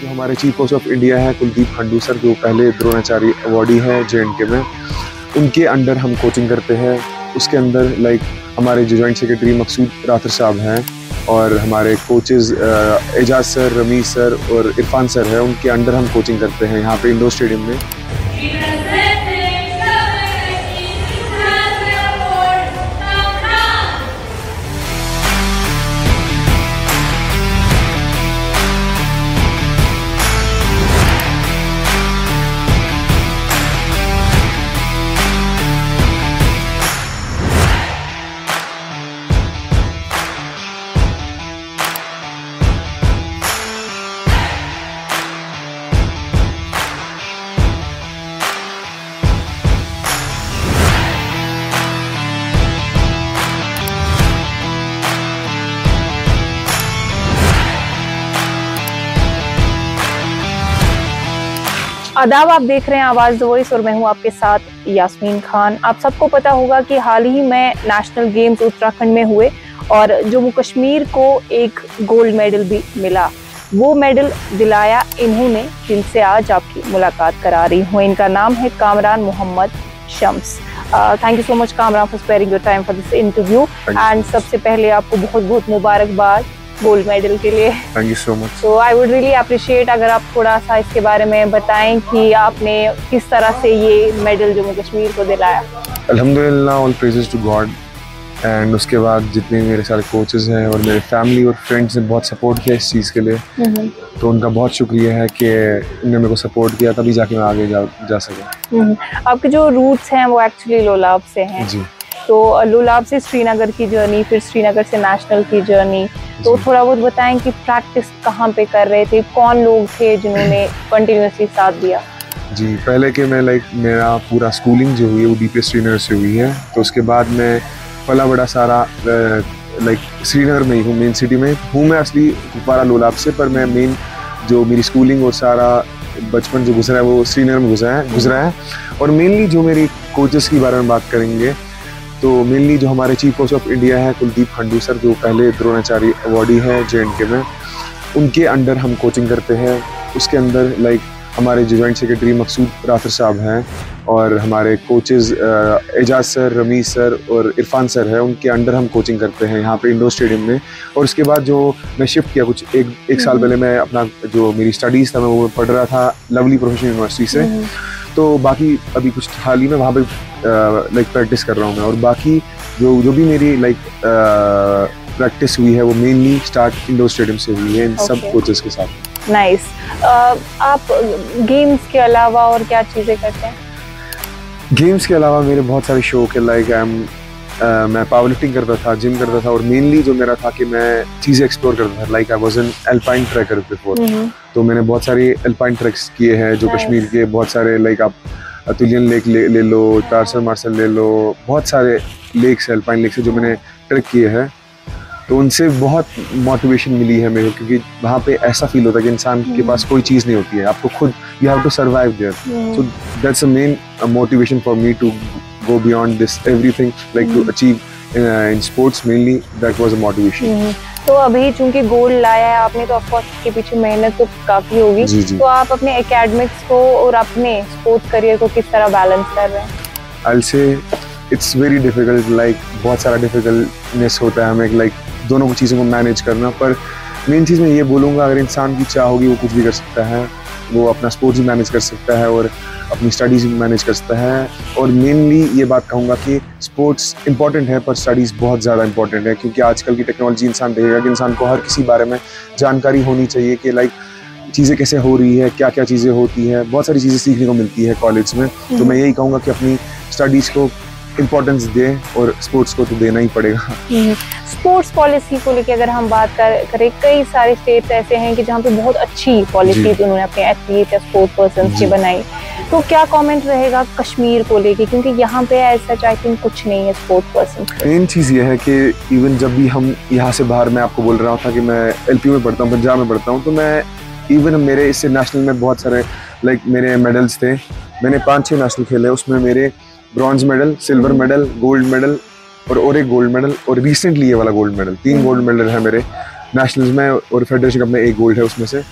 जो हमारे chief coach of India है कुलदीप खंडू सर, जो पहले द्रोणाचार्य अवॉर्डी है JNK में, उनके अंडर हम कोचिंग करते हैं। उसके अंदर हमारे जो जॉइंट सेक्रेटरी मकसूद राथर साहब हैं और हमारे coaches Ejaz sir, Rameez sir और इरफान सर है, उनके अंडर हम कोचिंग करते हैं यहाँ पे इंडोर स्टेडियम में। आदाब, आप देख रहे हैं आवाज द वॉइस और मैं हूं आपके साथ यास्मीन खान। आप सबको पता होगा कि हाल ही में नेशनल गेम्स उत्तराखंड में हुए और जम्मू कश्मीर को एक गोल्ड मेडल भी मिला। वो मेडल दिलाया इन्होंने जिनसे आज आपकी मुलाकात करा रही हूँ। इनका नाम है Kamran Mohammad Shams. Thank you so much Kamran for sparing your time for this interview. And सबसे पहले आपको बहुत बहुत मुबारकबाद गोल्ड मेडल के लिए। Thank you so much. तो आई वुड रियली अप्रिशिएट अगर आप थोड़ा सा इसके बारे में बताएं कि आपने किस तरह से ये मेडल जम्मू कश्मीर को दिलाया। अल्हम्दुलिल्लाह, all praises to God. And उसके बाद जितने मेरे सारे कोचेस हैं और मेरे फैमिली और फ्रेंड्स ने बहुत सपोर्ट किया इस चीज़ के लिए, तो उनका बहुत शुक्रिया है कि उन्होंने मेरे को सपोर्ट किया, तभी जाके मैं आगे जा सका। आपके जो रूट्स हैं वो एक्चुअली लोलाब से हैं जी। तो लोलाब से श्रीनगर की जर्नी, फिर श्रीनगर से नेशनल की जर्नी, तो थोड़ा बहुत बताएं कि प्रैक्टिस कहाँ पे कर रहे थे, कौन लोग थे जिन्होंने कंटिन्यूसली साथ दिया। जी, पहले के मैं मेरा पूरा स्कूलिंग जो हुई है वो DPS श्रीनगर से हुई है। तो उसके बाद मैं पला बड़ा सारा श्रीनगर में ही हूँ, मेन सिटी में हूँ मैं, असली कुपवारा लोलाब से, पर मैं मेन जो मेरी स्कूलिंग और सारा बचपन जो गुजरा है वो श्रीनगर में गुजरा है। और मेनली जो मेरी कोचेस के बारे में बात करेंगे तो मेनली जो हमारे चीफ कोच ऑफ इंडिया है कुलदीप खंडू सर, जो पहले द्रोणाचार्य अवॉर्डी है JNK में, उनके अंडर हम कोचिंग करते हैं। उसके अंदर हमारे जो जॉइंट सेक्रेटरी मकसूद राथर साहब हैं और हमारे coaches Ejaz sir, Rameez sir और इरफान सर है, उनके अंडर हम कोचिंग करते हैं यहाँ पे इंडोर स्टेडियम में। और उसके बाद जो मैं शिफ्ट किया कुछ एक साल पहले, मैं अपना जो मेरी स्टडीज़ था मैं वो पढ़ रहा था लवली प्रोफेशनल यूनिवर्सिटी से। तो बाकी अभी कुछ हाल ही में वहाँ पे प्रैक्टिस कर रहा हूँ मैं। और बाकी जो भी मेरी प्रैक्टिस हुई है वो मेनली स्टार्ट इंडोर स्टेडियम से हुई है इन सब कोचेस के साथ। नाइस। आप गेम्स के अलावा और क्या चीज़ें करते हैं? गेम्स के अलावा मेरे बहुत सारे शौक है। मैं पावर लिफ्टिंग करता था, जिम करता था, और मेनली जो मेरा था कि मैं चीज़ें एक्सप्लोर करता था। I was an alpine tracker before. तो मैंने बहुत सारे अल्पाइन ट्रैक्स किए हैं जो कश्मीर के बहुत सारे आप अतुलियन लेक ले लो, तारसर मार्सल ले लो, बहुत सारे लेक्स अल्पाइन लेक्स जो मैंने ट्रैक किए हैं। तो उनसे बहुत मोटिवेशन मिली है मेरे को, क्योंकि वहाँ पे ऐसा फील होता है कि इंसान के पास कोई चीज़ नहीं होती है, आपको खुद you have to survive there. So that's a main motivation for me to go beyond this everything, to achieve in sports mainly. That was a motivation. तो अभी चूंकि गोल्ड लाया है आपने, तो ऑफ कोर्स इसके पीछे मेहनत तो काफी होगी। तो आप अपने एकेडमिक्स को और अपने स्पोर्ट्स करियर को किस तरह बैलेंस कर रहे हैं? I'll say it's very difficult, बहुत सारा डिफिकल्टनेस होता है हमें दोनों चीज़ों को मैनेज करना। पर मेन चीज़ मैं ये बोलूँगा, अगर इंसान की चाह होगी वो कुछ भी कर सकता है। वो अपना स्पोर्ट्स भी मैनेज कर सकता है और अपनी स्टडीज़ भी मैनेज कर सकता है। और मेनली ये बात कहूँगा कि स्पोर्ट्स इंपॉर्टेंट है पर स्टडीज़ बहुत ज़्यादा इंपॉर्टेंट है, क्योंकि आजकल की टेक्नोलॉजी इंसान देखेगा कि इंसान को हर किसी बारे में जानकारी होनी चाहिए कि चीज़ें कैसे हो रही है, क्या क्या चीज़ें होती है, बहुत सारी चीज़ें सीखने को मिलती है कॉलेज में। तो मैं यही कहूँगा कि अपनी स्टडीज़ को इम्पोर्टेंस दे और स्पोर्ट्स को तो देना ही पड़ेगा। स्पोर्ट्स पॉलिसी को लेकर अगर हम बात करें, कई सारे स्टेट्स ऐसे हैं कि जहाँ पे बहुत अच्छी पॉलिसीज उन्होंने अपने एथलीट या स्पोर्ट्स पर्सन की बनाई। तो क्या कमेंट रहेगा कश्मीर को लेके, क्योंकि यहाँ पे ऐसा आई थिंक कुछ नहीं है स्पोर्ट्स पर्सन। मेन चीज़ ये है कि इवन जब भी हम यहाँ से बाहर, मैं आपको बोल रहा था कि मैं LP में पढ़ता हूँ, पंजाब में पढ़ता हूँ, तो मैं इवन मेरे इससे नेशनल में बहुत सारे मेरे मेडल्स थे। मैंने 5-6 नेशनल खेले, उसमें मेरे bronze medal, silver medal, gold medal और एक गोल्ड मेडल, और रिसेंटली ये वाला गोल्ड मेडल, 3 गोल्ड मेडल है मेरे नेशनल्स में, और फेडरेशन कप में 1 गोल्ड है उसमें से।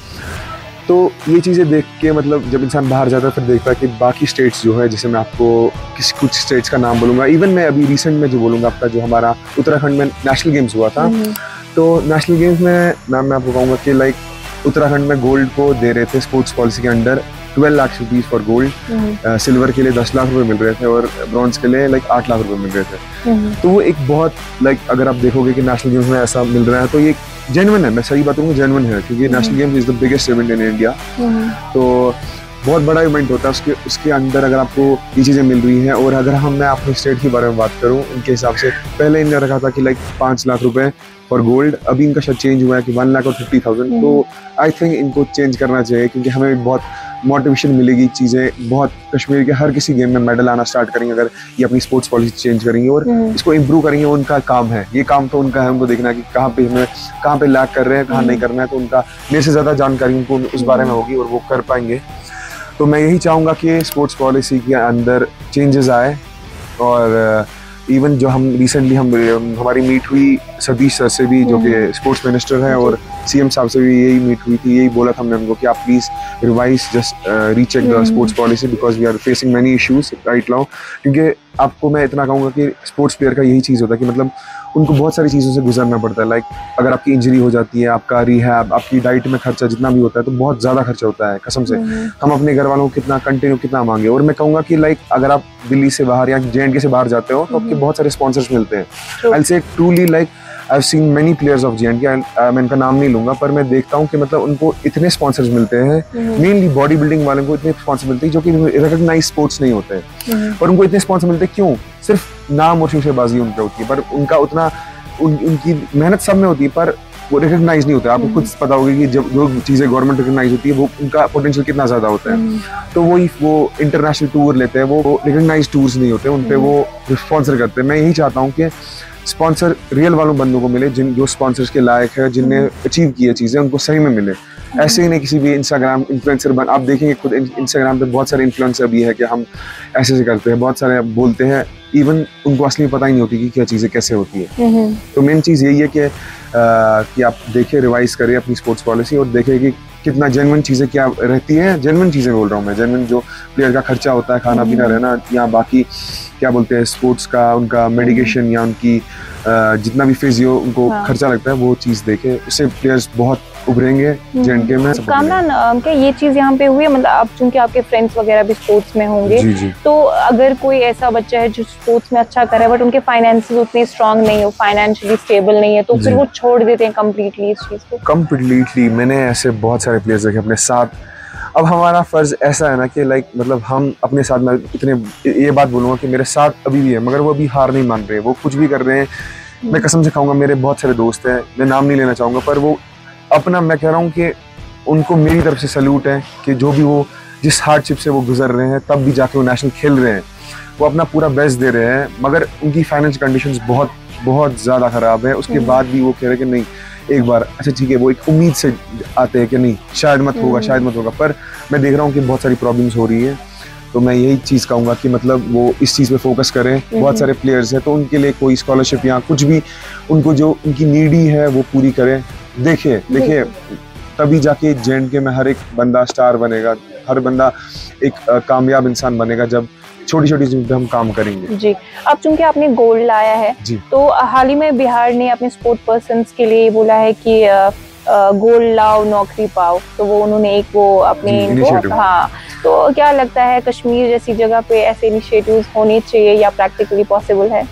तो ये चीज़ें देख के मतलब जब इंसान बाहर जाता है फिर देखता है कि बाकी स्टेट्स जो है, जैसे मैं आपको कुछ स्टेट्स का नाम बोलूँगा, इवन मैं अभी रिसेंट में जो बोलूँगा आपका जो हमारा उत्तराखंड में नेशनल गेम्स हुआ था, तो नेशनल गेम्स में मैम मैं आपको कहूँगा कि लाइक उत्तराखंड में गोल्ड को दे रहे थे स्पोर्ट्स पॉलिसी के under 12 lakh rupees for gold, silver के लिए 10 लाख रुपए मिल रहे थे और ब्रॉन्ज के लिए लाइक 8 लाख रुपए मिल रहे थे। तो वो एक बहुत लाइक अगर आप देखोगे कि नेशनल गेम्स में ऐसा मिल रहा है तो ये जेन्युइन है, मैं सही बात कहूँगा जेन्युइन है, क्योंकि national games is the biggest event in India. तो बहुत बड़ा इवेंट होता है, उसके अंदर अगर आपको ये चीज़ें मिल रही हैं। और अगर मैं अपने स्टेट के बारे में बात करूँ, उनके हिसाब से पहले इन्होंने रखा था कि लाइक 5 लाख रुपए फॉर गोल्ड, अभी इनका शायद चेंज हुआ है कि 1,50,000। तो आई थिंक इनको चेंज करना चाहिए, क्योंकि हमें भी बहुत मोटिवेशन मिलेगी, चीज़ें बहुत कश्मीर के हर किसी गेम में मेडल आना स्टार्ट करेंगे अगर ये अपनी स्पोर्ट्स पॉलिसी चेंज करेंगे और इसको इम्प्रूव करेंगे। उनका काम है, ये काम तो उनका है, उनको देखना है कि कहाँ पे लैग कर रहे हैं, कहाँ नहीं करना है। तो उनका मेरे से ज़्यादा जानकारी उनको उस बारे में होगी और वो कर पाएंगे। तो मैं यही चाहूँगा कि स्पोर्ट्स पॉलिसी के अंदर चेंजेस आए। और इवन जो हम रिसेंटली हमारी मीट हुई सतीश सर से भी, जो कि स्पोर्ट्स मिनिस्टर हैं, और सीएम साहब से भी यही मीट हुई थी। यही बोला था हमने उनको कि आप please revise just recheck the sports policy because we are facing many issues right now. क्योंकि आपको मैं इतना कहूँगा कि स्पोर्ट्स प्लेयर का यही चीज़ होता है कि मतलब उनको बहुत सारी चीज़ों से गुजरना पड़ता है। लाइक अगर आपकी इंजरी हो जाती है, आपका रिहैब, आपकी डाइट में खर्चा जितना भी होता है, तो बहुत ज़्यादा खर्चा होता है कसम से। हम अपने घर वालों को कितना मांगे। और मैं कहूँगा कि लाइक अगर आप दिल्ली से बाहर या JNK से बाहर जाते हो तो आपके बहुत सारे स्पॉन्सर्स मिलते हैं। आई से truly like I have seen many players of JNK, मैं इनका नाम नहीं लूँगा, पर मैं देखता हूँ कि मतलब उनको इतने स्पॉन्सर्स मिलते हैं, मेनली बॉडी बिल्डिंग वालों को इतने स्पॉन्सर मिलते हैं जो कि रिकॉग्नाइज स्पोर्ट्स नहीं होते हैं। और उनको इतने स्पॉन्सर मिलते हैं क्यों? सिर्फ नाम और शोशेबाजी उन पर होती है, पर उनका उतना उनकी मेहनत सब में होती है, पर वो रिकॉग्नाइज नहीं होता है। आपको खुद पता होगा कि जब जो चीज़ें गवर्नमेंट रिकॉग्नाइज होती है वो उनका पोटेंशियल कितना ज़्यादा होता है। तो वो इंटरनेशनल टूर लेते हैं, वो रिकॉग्नाइज टूर्स नहीं होते, उन पे वो स्पॉन्सर करते हैं। मैं यही चाहता हूँ कि स्पॉन्सर रियल वालों बंदों को मिले, जो स्पॉन्सर्स के लायक है, जिनने अचीव किया चीज़ें, उनको सही में मिले। ऐसे ही नहीं किसी भी इंस्टाग्राम इन्फ्लुएंसर आप देखेंगे खुद इंस्टाग्राम पे बहुत सारे इन्फ्लुएंसर भी है कि हम ऐसे करते हैं, बहुत सारे बोलते हैं, इवन उनको असली पता ही नहीं होती कि क्या चीज़ें कैसे होती है। तो मेन चीज़ यही है कि आप देखें, रिवाइज करें अपनी स्पोर्ट्स पॉलिसी और देखें कि कितना जेन्युइन चीज़ें क्या रहती हैं। जेन्युइन चीज़ें बोल रहा हूँ मैं, जेन्युइन जो प्लेयर का खर्चा होता है, खाना पीना रहना, या बाकी क्या बोलते हैं स्पोर्ट्स का उनका मेडिकेशन या उनकी जितना भी फिजियो उनको खर्चा लगता है, वो चीज़ देखे, उससे प्लेयर्स बहुत उभरेंगे JNK में। कामरान क्या ये चीज़ यहाँ पे हुई है, मतलब आप चूंकि आपके फ्रेंड्स वगैरह भी स्पोर्ट्स में होंगे, जी। तो अगर कोई ऐसा बच्चा है जो स्पोर्ट्स में अच्छा करे बट उनके फाइनेंसेस उतने स्ट्रांग नहीं हो, फाइनेंशियली स्टेबल नहीं है, तो फिर वो छोड़ देते हैं कम्प्लीटली इस चीज़ को? कम्प्लीटली मैंने ऐसे बहुत सारे प्लेयर्स देखे अपने साथ। अब हमारा फर्ज ऐसा है ना कि लाइक मतलब हम अपने साथ में इतने, ये बात बोलूँगा कि मेरे साथ अभी भी है, मगर वो अभी हार नहीं मान रहे, वो कुछ भी कर रहे हैं। मैं कसम से खाऊंगा, मेरे बहुत सारे दोस्त हैं, मैं नाम नहीं लेना चाहूँगा, पर वो अपना, मैं कह रहा हूँ कि उनको मेरी तरफ से सल्यूट है कि जो भी वो जिस हार्डशिप से वो गुजर रहे हैं, तब भी जाके वो नेशनल खेल रहे हैं, वो अपना पूरा बेस्ट दे रहे हैं। मगर उनकी फाइनेंशियल कंडीशंस बहुत बहुत ज़्यादा ख़राब है, उसके बाद भी वो कह रहे हैं कि नहीं एक बार अच्छा ठीक है, वो एक उम्मीद से आते हैं कि नहीं शायद मत होगा, पर मैं देख रहा हूँ कि बहुत सारी प्रॉब्लम्स हो रही है। तो मैं यही चीज़ कहूँगा कि मतलब वो इस चीज़ पे फोकस करें। बहुत सारे प्लेयर्स हैं, तो उनके लिए कोई स्कॉलरशिप या कुछ भी उनको जो उनकी नीडी है वो पूरी करें। देखिए तभी जाके JNK में हर एक बंदा स्टार बनेगा, हर बंदा एक कामयाब इंसान बनेगा जब छोटी छोटी चीज़ों पे हम काम करेंगे। जी, अब चूंकि आपने गोल्ड लाया है, तो हाल ही में बिहार ने अपने स्पोर्ट पर्सन्स के लिए बोला है कि गोल्ड लाओ नौकरी पाओ, तो वो उन्होंने एक वो अपने हाँ, तो क्या लगता है कश्मीर जैसी जगह पे ऐसे इनिशिएटिव्स होने चाहिए या प्रैक्टिकली पॉसिबल है?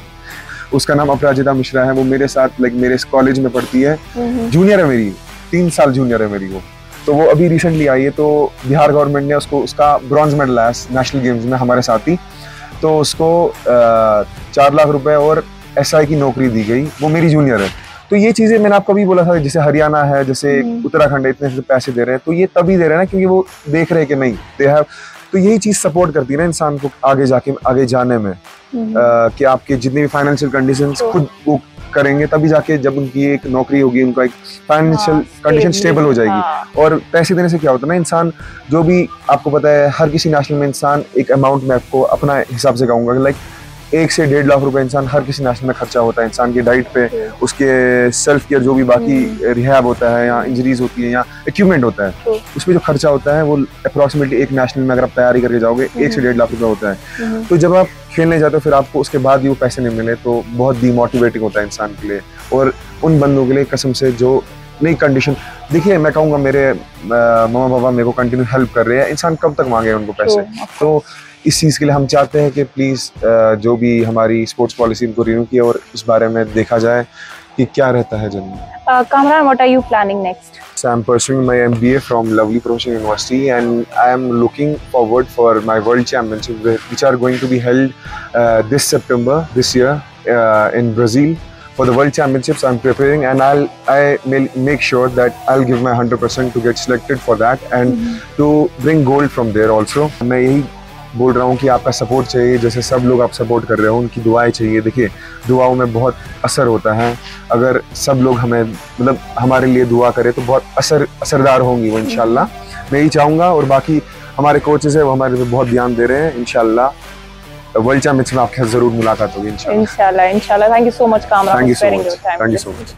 उसका नाम अपराजिता मिश्रा है, वो मेरे साथ मेरे कॉलेज में पढ़ती है, जूनियर है मेरी, 3 साल जूनियर है मेरी वो। तो वो अभी रिसेंटली आई है, तो बिहार गवर्नमेंट ने उसका ब्रॉन्ज मेडल आया नेशनल गेम्स में हमारे साथ ही, तो उसको 4 लाख रुपए और SI की नौकरी दी गई, वो मेरी जूनियर है। तो ये चीज़ें मैंने आपको भी बोला था, जैसे हरियाणा है, जैसे उत्तराखंड है, इतने पैसे दे रहे हैं, तो ये तभी दे रहे हैं ना क्योंकि वो देख रहे हैं कि नहीं दे हैव, तो यही चीज़ सपोर्ट करती है ना इंसान को आगे जाने में, कि आपके जितनी भी फाइनेंशियल कंडीशंस खुद वो करेंगे, तभी जाके जब उनकी एक नौकरी होगी, उनका एक फाइनेंशियल कंडीशन स्टेबल हो जाएगी। और पैसे देने से क्या होता है ना, इंसान जो भी आपको पता है, हर किसी नेशनल में इंसान एक अमाउंट में आपको अपना हिसाब से कहूँगा लाइक 1 से 1.5 लाख रुपए इंसान हर किसी नेशनल में खर्चा होता है इंसान की डाइट पे, उसके सेल्फ केयर जो भी बाकी रिहैब होता है या इंजरीज होती है या इक्विपमेंट होता है, उसमें जो खर्चा होता है वो अप्रॉक्सीमेटली एक नेशनल में अगर आप तैयारी करके जाओगे 1 से 1.5 लाख रुपए होता है। तो जब आप खेलने जाते हो फिर आपको उसके बाद भी वो पैसे नहीं मिले तो बहुत डिमोटिवेटिंग होता है इंसान के लिए। और उन बंदों के लिए कसम से जो नई कंडीशन, देखिए मैं कहूँगा मेरे मम्मा पापा मेरे को कंटिन्यू हेल्प कर रहे हैं, इंसान कब तक मांगे उनको पैसे। तो इस चीज़ के लिए हम चाहते हैं कि प्लीज़ जो भी हमारी स्पोर्ट्स पॉलिसी इनको रिन्यू किया और इस बारे में देखा जाए कि क्या रहता है जन्म। Kamran, what are you planning next? So I'm pursuing my MBA from Lovely Professional University and I am looking forward for my World Championship which are going to be held this September this year in Brazil. For the World Championships I'm preparing and I make sure that I'll give my 100% to get selected for that and to bring gold from there also. मैं यही बोल रहा हूँ कि आपका support चाहिए, जैसे सब लोग आप सपोर्ट कर रहे हो उनकी दुआएं चाहिए। देखिए दुआओं में बहुत असर होता है, अगर सब लोग हमें मतलब हमारे लिए दुआ करें तो बहुत असरदार होंगी वो इंशाल्लाह। मैं यही चाहूँगा और बाकी हमारे कोचेस है वो हमारे पे बहुत ध्यान दे रहे हैं। इंशाल्लाह वर्ल्ड चैंपियनशिप में आपके साथ जरूर मुलाकात होगी इंशाल्लाह। इंशाल्लाह। Thank you so much Kamran. Thank you so much.